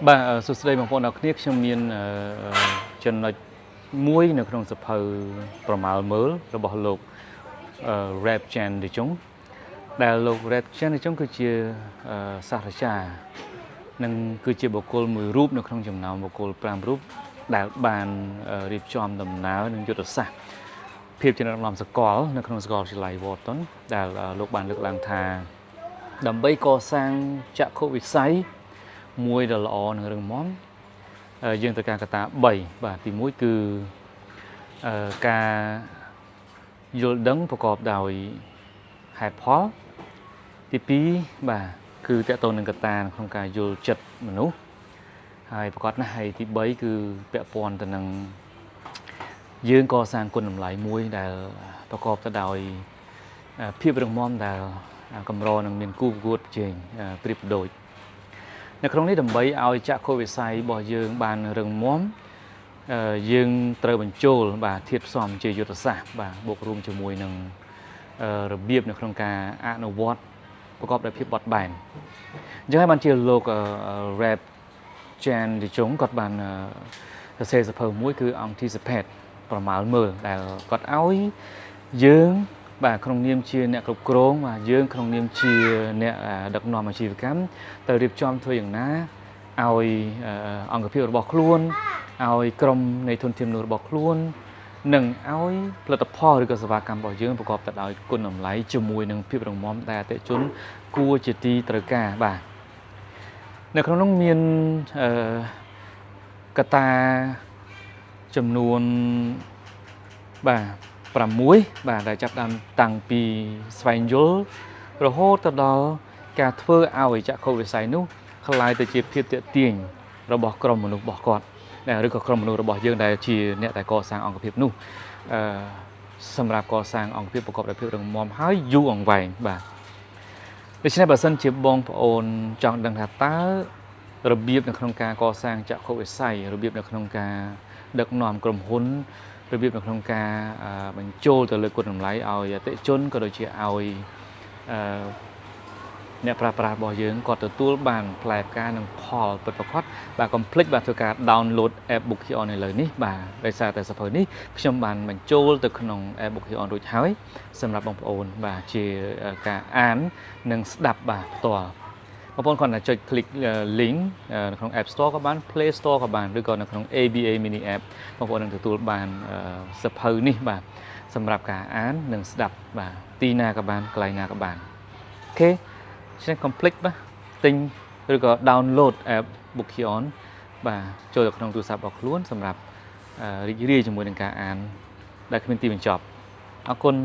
Bà sụt đây bằng bọn nào kia trong miền chân là muối nó không sập hờประมาณ mới rồi bỏ lục rap chen để chúng đại lục rap chen để chúng cứ chia sạc trà nâng cứ chia bộ côn 10 รูป nó không chừng nào bộ côn 5 รูป đại bàn riệp chòm đầm náo nâng chút sạc ភាពជាអ្នកដំណំសកលនៅក្នុងសកលវិទ្យាល័យ Wharton ដែលលោកបានលើកឡើងថាដើម្បីកសាងចក្ខុវិស័យមួយដ៏ល្អនិងរឹងមាំយើងត្រូវការកត្តា3បាទទី1គឺការយល់ដឹងប្រកបដោយហេតុផលទី2បាទគឺតកតងនឹងកត្តាក្នុងការយល់ចិត្តមនុស្សហើយប្រកបណាស់ហើយទី3គឺពាក់ព័ន្ធទៅនឹងយើងកសាងគុណតម្លៃមួយដែលប្រកបទៅដោយភាពរឹងមាំដែលកម្រនឹងមានគូប្រកួតប្រជែងប្រៀបដូចនៅក្នុងនេះដើម្បីឲ្យចក្ខុវិស័យរបស់យើងបានរឹងមាំយើងត្រូវបញ្ចូលបាទធាតុផ្សំជាយុទ្ធសាស្ត្របាទបូករួមជាមួយនឹងរបៀបនៅក្នុងការអនុវត្តប្រកបដោយភាពបត់បែនអញ្ចឹងហើយបានជាលោក rap Chan ទីចុងគាត់បានសរសេរសៀវភៅមួយគឺ Anticipate ប្រមាលមើលដែលគាត់ឲ្យយើងបាទក្នុងនាមជាអ្នកគ្រប់គ្រងបាទយើងក្នុងនាមជាអ្នកដឹកនាំអាជីវកម្មទៅរៀបចំធ្វើយ៉ាងណាឲ្យអង្គភាពរបស់ខ្លួនឲ្យក្រុមនៃធនធានមនុស្សរបស់ខ្លួននិងឲ្យផលិតផលឬក៏សេវាកម្មរបស់យើងប្រកបទៅដោយគុណតម្លៃជាមួយនឹងភាពរឹងមាំដែលអតិថិជនគួរជាទីត្រូវការបាទនៅក្នុងនោះមានកត្តាចំនួនបាទ6បាទដែលចាប់ដើមតាំងពីស្វែងយល់រហូតទៅដល់ការធ្វើឲ្យចក្ខុវិស័យនោះคล้ายទៅជាភាពទាក់ទាញរបស់ក្រុមមនុស្សរបស់គាត់ឬក៏ក្រុមមនុស្សរបស់យើងដែលជាអ្នកដែលកសាងអង្គភាពនោះសម្រាប់កសាងអង្គភាពប្រកបដោយភាពរឹងមាំហើយយូរអង្វែងបាទដូច្នេះបើសិនជាបងប្អូនចង់ដឹងថាតើរបៀបនៅក្នុងការកសាងចក្ខុវិស័យរបៀបនៅក្នុងការដឹកនាំក្រុមហ៊ុនរបៀបនៅក្នុងការបញ្ចូលទៅលើគុណតម្លៃឲ្យអតិថិជនក៏ដូចជាឲ្យអ្នកប្រើប្រាស់របស់យើងគាត់ទទួលបានផ្លែផ្កានិងផលពិតប្រាកដបាទកុំភ្លេចបាទធ្វើការ download app Bookion នៅលើនេះបាទដោយសារតែសៀវភៅនេះខ្ញុំបានបញ្ចូលទៅក្នុង app Bookion រួចហើយសម្រាប់បងប្អូនបាទជាការអាននិងស្ដាប់បាទផ្ទាល់បងប្អូនគាត់តែចុច click link នៅក្នុង App Store ក៏បាន Play Store ក៏បានឬក៏នៅក្នុង ABA Mini App បងប្អូននឹងទទួលបានសៀវភៅនេះបាទសម្រាប់ការអាននិងស្ដាប់បាទទីណាក៏បានកន្លែងណាក៏បានអូខេឆ្នេះ complete បាទទិញឬក៏ download app Bookion បាទចូលទៅក្នុងទូរស័ព្ទរបស់ខ្លួនសម្រាប់រីករាយជាមួយនឹងការអានដែលគ្មានទីបញ្ចប់អរគុណ